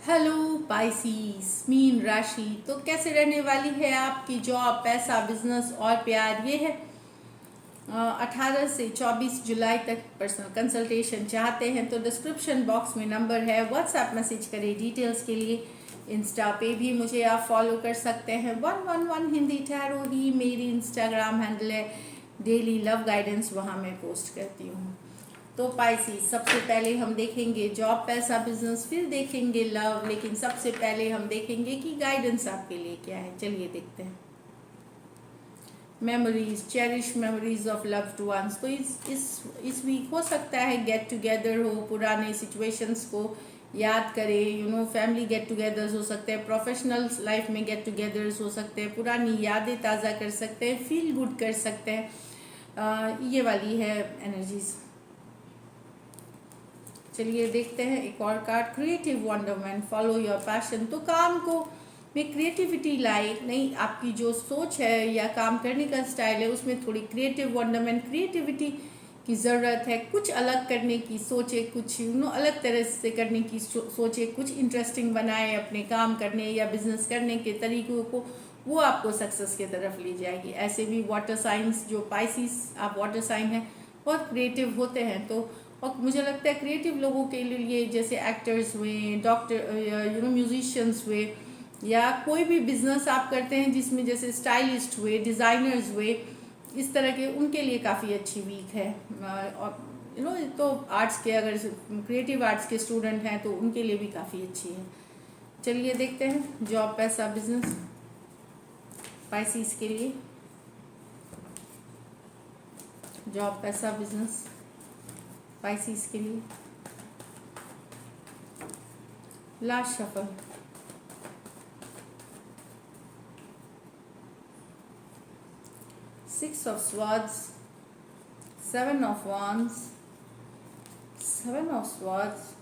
Hello पाइसीस mean राशि। तो कैसे रहने वाली है आपकी जॉब, पैसा, बिजनेस और प्यार। ये है 18 से 24 जुलाई तक पर्सनल कंसल्टेशन चाहते हैं तो डिस्क्रिप्शन बॉक्स में नंबर है, व्हाट्सएप मैसेज करें डिटेल्स के लिए। इंस्टा पे भी मुझे आप फॉलो कर सकते हैं, 111 हिंदी टैरो ही मेरी इंस्टाग्राम हैंडल है। डेली लव गाइडेंस वहाँ मैं पोस्ट करती हूँ। तो पाइसीस, सबसे पहले हम देखेंगे जॉब, पैसा, बिजनेस, फिर देखेंगे लव, लेकिन सबसे पहले हम देखेंगे कि गाइडेंस आपके लिए क्या है। चलिए देखते हैं। Memories, cherish memories of loved ones. तो इस वीक हो सकता है गेट टुगेदर हो, पुराने सिचुएशंस को याद करें। फैमिली गेट टुगेदर्स हो सकते हैं, प्रोफेशनल लाइफ में गेट टुगेदर्स हो सकते हैं, पुरानी यादें ताज़ा कर सकते हैं, फील गुड कर सकते हैं। ये वाली है एनर्जीज। चलिए देखते हैं एक और card, creative wonderment, follow your passion. तो काम को में क्रिएटिविटी लाए, नहीं आपकी जो सोच है या काम करने का स्टाइल है उसमें थोड़ी क्रिएटिव वंडरमेंट, क्रिएटिविटी की ज़रूरत है। कुछ अलग करने की सोचे, कुछ अलग तरह से करने की सोचे, कुछ इंटरेस्टिंग बनाए अपने काम करने या बिजनेस करने के तरीकों को, वो आपको सक्सेस की तरफ ले जाएगी। ऐसे भी वाटर साइंस, जो पाइसिस आप वाटर साइन है, बहुत क्रिएटिव होते हैं। तो और मुझे लगता है क्रिएटिव लोगों के लिए, जैसे एक्टर्स हुए, डॉक्टर, म्यूजिशियंस हुए, या कोई भी बिजनेस आप करते हैं जिसमें जैसे स्टाइलिस्ट हुए, डिज़ाइनर्स हुए, इस तरह के, उनके लिए काफ़ी अच्छी वीक है। और तो आर्ट्स के, अगर क्रिएटिव आर्ट्स के स्टूडेंट हैं तो उनके लिए भी काफ़ी अच्छी है। चलिए देखते हैं जॉब, पैसा, बिजनेस पाइसिस के लिए। जॉब, पैसा, बिजनेस पाइसिस के लिए। Last shuffle, six of swords, seven of wands, seven of swords,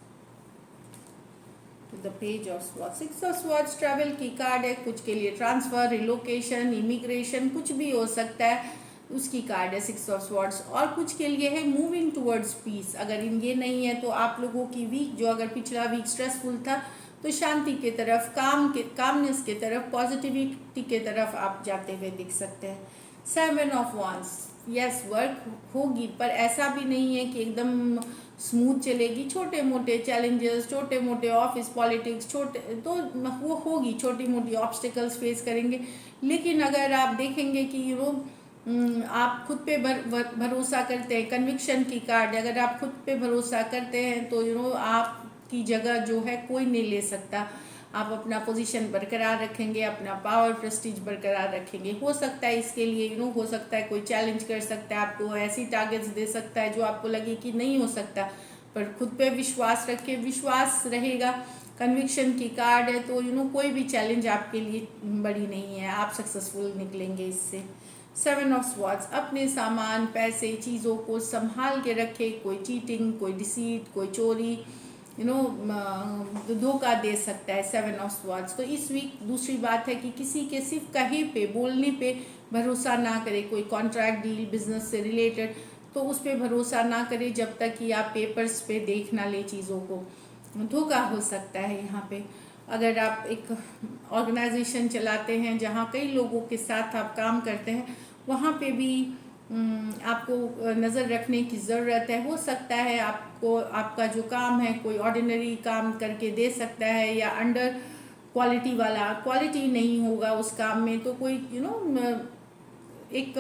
the page of swords. Six of swords travel की कार्ड है, कुछ के लिए ट्रांसफर, रिलोकेशन, इमिग्रेशन, कुछ भी हो सकता है, उसकी कार्ड है सिक्स ऑफ स्वॉर्ड्स। और कुछ के लिए है मूविंग टुवर्ड्स पीस। अगर ये नहीं है तो आप लोगों की वीक, जो अगर पिछला वीक स्ट्रेसफुल था, तो शांति के तरफ, कामनेस के तरफ, पॉजिटिविटी के तरफ आप जाते हुए दिख सकते हैं। Seven of wands, yes work होगी, पर ऐसा भी नहीं है कि एकदम स्मूथ चलेगी। छोटे मोटे चैलेंजेस, छोटे मोटे ऑफिस पॉलिटिक्स, छोटे तो वो होगी, छोटी मोटी ऑब्स्टिकल्स फेस करेंगे। लेकिन अगर आप देखेंगे कि आप खुद पे भरोसा करते हैं, कन्विक्शन की कार्ड, अगर आप खुद पे भरोसा करते हैं तो आपकी जगह जो है कोई नहीं ले सकता। आप अपना पोजीशन बरकरार रखेंगे, अपना पावर प्रेस्टीज बरकरार रखेंगे। हो सकता है इसके लिए हो सकता है कोई चैलेंज कर सकता है, आपको ऐसी टारगेट्स दे सकता है जो आपको लगे कि नहीं हो सकता, पर खुद पे विश्वास रखें, विश्वास रहेगा। कन्विक्शन की कार्ड है तो कोई भी चैलेंज आपके लिए बड़ी नहीं है, आप सक्सेसफुल निकलेंगे इससे। सेवन ऑफ स्वॉर्ड्स, अपने सामान, पैसे, चीज़ों को संभाल के रखे। कोई चीटिंग, कोई डिसीट, कोई चोरी, धोखा दे सकता है। Seven of swords. तो इस वीक दूसरी बात है कि किसी के सिर्फ कहे पे, बोलने पे भरोसा ना करे। कोई कॉन्ट्रैक्ट डील, बिजनेस से रिलेटेड, तो उस पर भरोसा ना करे जब तक कि आप पेपर्स पे देख ना ले चीज़ों को। धोखा हो सकता है यहाँ पे। अगर आप एक ऑर्गेनाइजेशन चलाते हैं जहाँ कई लोगों के साथ आप काम करते हैं, वहाँ पे भी आपको नज़र रखने की ज़रूरत है। हो सकता है आपको, आपका जो काम है कोई ऑर्डिनरी काम करके दे सकता है, या अंडर क्वालिटी वाला, क्वालिटी नहीं होगा उस काम में, तो कोई एक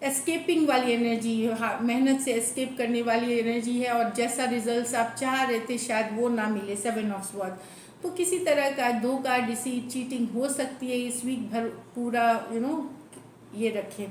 एस्केपिंग वाली एनर्जी, मेहनत से एस्केप करने वाली एनर्जी है, और जैसा रिजल्ट्स आप चाह रहे थे शायद वो ना मिले। Seven of sword. तो किसी तरह का धोखा, डिसीट, चीटिंग हो सकती है इस वीक भर। पूरा ये रखें,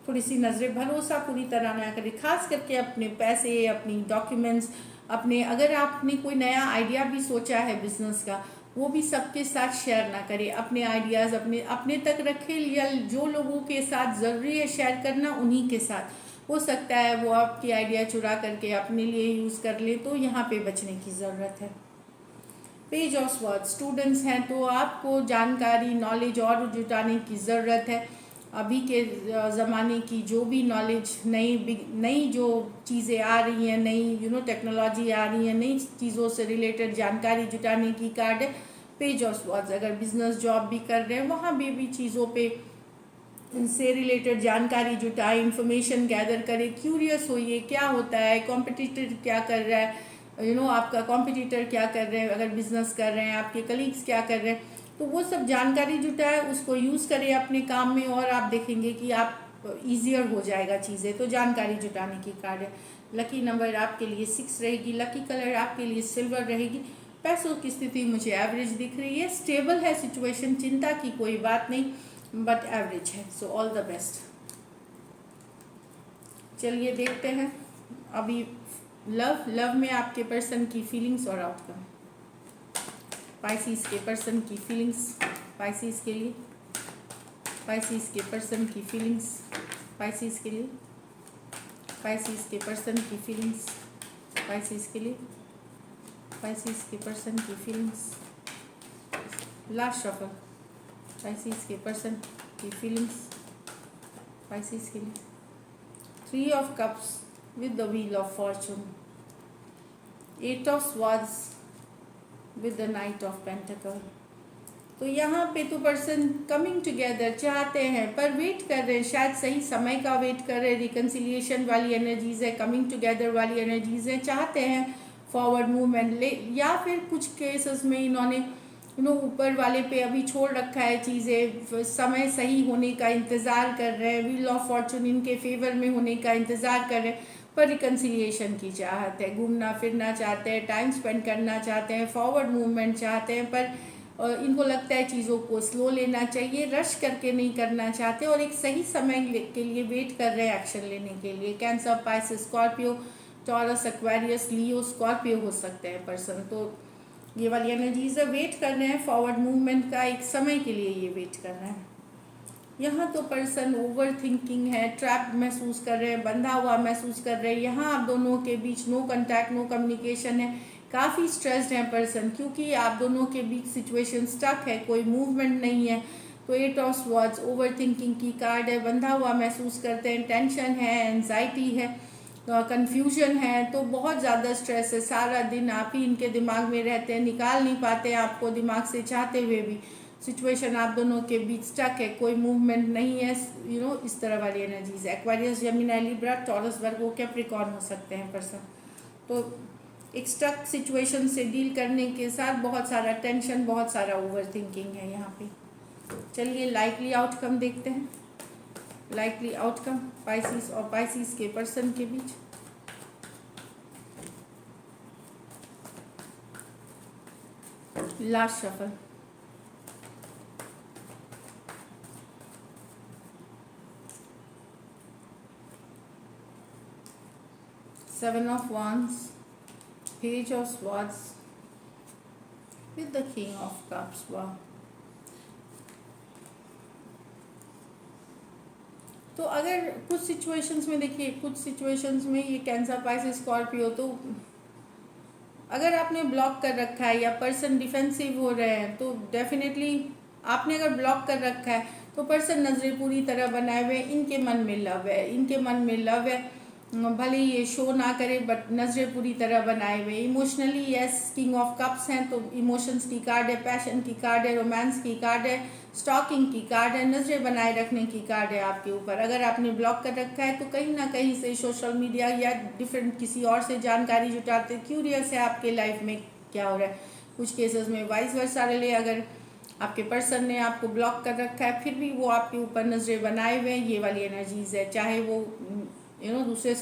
थोड़ी सी नज़रें, भरोसा पूरी तरह ना करें, खास करके अपने पैसे, अपनी डॉक्यूमेंट्स, अपने, अगर आपने कोई नया आइडिया भी सोचा है बिजनेस का, वो भी सबके साथ शेयर ना करें। अपने आइडियाज़ अपने तक रखें, या जो लोगों के साथ ज़रूरी है शेयर करना उन्हीं के साथ। हो सकता है वो आपकी आइडिया चुरा करके अपने लिए यूज़ कर ले, तो यहाँ पे बचने की ज़रूरत है। पेज ऑफ स्वॉर्ड्स, स्टूडेंट्स हैं तो आपको जानकारी, नॉलेज और जुटाने की ज़रूरत है। अभी के ज़माने की जो भी नॉलेज, नई जो चीज़ें आ रही हैं, नई टेक्नोलॉजी आ रही है, नई चीज़ों से रिलेटेड जानकारी जुटाने की कार्ड है पेज ऑफ स्वॉर्ड्स। अगर बिजनेस जॉब भी कर रहे हैं वहाँ भी चीज़ों पे से रिलेटेड जानकारी जुटाए, इंफॉर्मेशन गैदर करें, क्यूरियस होइए क्या होता है, कॉम्पिटिटर क्या कर रहा है, आपका कॉम्पिटिटर क्या कर रहे हैं, अगर बिजनेस कर रहे हैं आपके कलीग्स क्या कर रहे हैं, तो वो सब जानकारी जुटाए, उसको यूज़ करें अपने काम में और आप देखेंगे कि आप ईजियर हो जाएगा चीज़ें। तो जानकारी जुटाने की कार्ड है। लकी नंबर आपके लिए 6 रहेगी। लकी कलर आपके लिए सिल्वर रहेगी। पैसों की स्थिति मुझे एवरेज दिख रही है, स्टेबल है सिचुएशन, चिंता की कोई बात नहीं, बट एवरेज है। So all the best. चलिए देखते हैं अभी लव में आपके पर्सन की फीलिंग्स और आउटकम। पाइसिस के पर्सन की फीलिंग्स, पाइसिस के लिए, पाइसिस के पर्सन की फीलिंग्स, पाइसिस के लिए, पाइसिस के पर्सन की फीलिंग्स, पाइसिस के लिए, पाइसिस के पर्सन की फीलिंग्स। लास्ट शफल, पाइसिस के पर्सन की फीलिंग्स, पाइसिस के लिए। 3 of cups with the wheel of Fortune, 8 of swords with the night of pentacle. तो यहाँ पे तो पर्सन कमिंग टुगेदर चाहते हैं पर वेट कर रहे हैं, शायद सही समय का वेट कर रहे हैं। रिकन्सिलिएशन वाली एनर्जीज है, कमिंग टुगेदर वाली एनर्जीज है, चाहते हैं फॉरवर्ड मूवमेंट ले, या फिर कुछ केसेस में इन्होंने ऊपर वाले पे अभी छोड़ रखा है चीज़ें, समय सही होने का इंतज़ार कर रहे हैं, व्हील ऑफ फॉर्चून इनके फेवर में होने का इंतज़ार कर रहे हैं, पर रिकन्सिलिएशन की चाहत है, घूमना फिरना चाहते हैं, टाइम स्पेंड करना चाहते हैं, फॉरवर्ड मूवमेंट चाहते हैं, पर इनको लगता है चीज़ों को स्लो लेना चाहिए, रश करके नहीं करना चाहते और एक सही समय के लिए वेट कर रहे हैं एक्शन लेने के लिए। Cancer, Pisces, Scorpio, Taurus, Aquarius, Leo, Scorpio हो सकते हैं पर्सन। तो ये वाली एनर्जीज वेट कर रहे हैं फॉरवर्ड मूवमेंट का, एक समय के लिए ये वेट कर रहे हैं। यहाँ तो पर्सन ओवर थिंकिंग है, ट्रैप महसूस कर रहे हैं, बंधा हुआ महसूस कर रहे हैं। यहाँ आप दोनों के बीच नो कंटैक्ट, नो कम्युनिकेशन है, काफ़ी स्ट्रेस्ड है पर्सन, क्योंकि आप दोनों के बीच सिचुएशन स्टक है, कोई मूवमेंट नहीं है। तो 8 ऑफ स्वॉर्ड्स ओवर थिंकिंग की कार्ड है, बंधा हुआ महसूस करते हैं, टेंशन है, एंजाइटी है, कंफ्यूजन है, तो बहुत ज़्यादा स्ट्रेस है। सारा दिन आप ही इनके दिमाग में रहते हैं, निकाल नहीं पाते हैं आपको दिमाग से चाहते हुए भी। सिचुएशन आप दोनों के बीच स्टक है, कोई मूवमेंट नहीं है, इस तरह वाली energies. Aquarius, Gemini, Libra, Taurus, Virgo, Capricorn हो सकते हैं पर्सन। तो एक स्टक सिचुएशन से डील करने के साथ बहुत सारा टेंशन, बहुत सारा ओवर थिंकिंग है यहाँ पे। चलिए लाइकली आउटकम देखते हैं। लाइकली आउटकम पाइसिस और पाइसिस के पर्सन के बीच। Last shuffle, seven of wands, page of swords with the king of cups। वाह। तो अगर कुछ सिचुएशंस में देखिए, कुछ सिचुएशंस में ये कैंसर, पाइसेस, स्कॉर्पियो, तो अगर आपने ब्लॉक कर रखा है या पर्सन डिफेंसिव हो रहे हैं, तो डेफिनेटली आपने अगर ब्लॉक कर रखा है तो पर्सन नजरें पूरी तरह बनाए हुए, इनके मन में लव है, इनके मन में लव है, भले ये शो ना करे बट नजरें पूरी तरह बनाए हुए। Emotionally yes, king of cups हैं तो इमोशंस की कार्ड है, पैशन की कार्ड है, रोमांस की कार्ड है, स्टॉकिंग की कार्ड है, नजरें बनाए रखने की कार्ड है आपके ऊपर। अगर आपने ब्लॉक कर रखा है तो कहीं ना कहीं से सोशल मीडिया या डिफरेंट किसी और से जानकारी जुटाते, क्यूरियस है आपके लाइफ में क्या हो रहा है। कुछ केसेस में वाइस वर्सा रहे, अगर आपके पर्सन ने आपको ब्लॉक कर रखा है फिर भी वो आपके ऊपर नजरें बनाए हुए हैं, ये वाली एनर्जीज है। चाहे वो दूसरे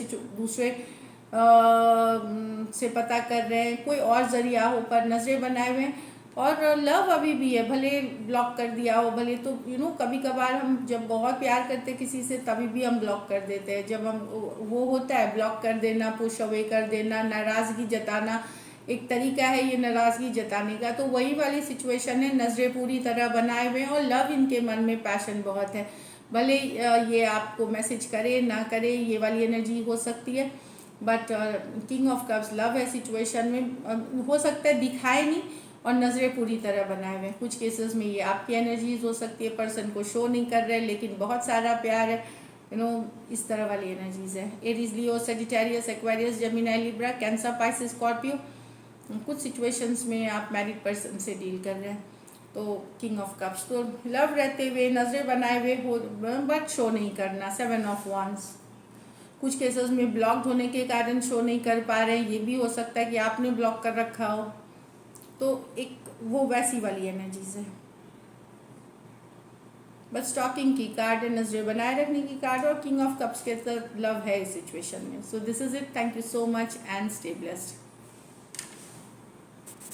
से पता कर रहे हैं, कोई और जरिया हो पर नजरें बनाए हुए हैं, और लव अभी भी है, भले ब्लॉक कर दिया हो, भले तो कभी कभार हम जब बहुत प्यार करते किसी से तभी भी हम ब्लॉक कर देते हैं। जब हम वो होता है ब्लॉक कर देना, पुश अवे कर देना, नाराज़गी जताना एक तरीका है ये नाराज़गी जताने का। तो वही वाली सिचुएशन है, नजरें पूरी तरह बनाए हुए हैं और लव इनके मन में, पैशन बहुत है। भले ये आपको मैसेज करे ना करे, ये वाली एनर्जी हो सकती है, but king of cups love है सिचुएशन में। हो सकता है दिखाए नहीं और नज़रें पूरी तरह बनाए हुए हैं। कुछ केसेस में ये आपकी एनर्जीज हो सकती है, पर्सन को शो नहीं कर रहे लेकिन बहुत सारा प्यार है, इस तरह वाली एनर्जीज है। Aries, Leo, Sagittarius, Aquarius, Gemini, Libra, Cancer, Pisces, Scorpio. कुछ सिचुएशंस में आप मैरिड पर्सन से डील कर रहे हैं। तो किंग ऑफ कप्स, तो लव रहते हुए, नज़रें बनाए हुए हो बट शो नहीं करना। 7 ऑफ वांड्स, कुछ केसेस में ब्लॉक होने के कारण शो नहीं कर पा रहे हैं। ये भी हो सकता है कि आपने ब्लॉक कर रखा हो, तो एक वो वैसी वाली एनर्जीज है। बस स्टॉकिंग की कार्ड है, नजरें बनाए रखने की कार्ड, और किंग ऑफ कप्स के साथ लव है इस सिचुएशन में। So this is it, thank you so much and stay blessed.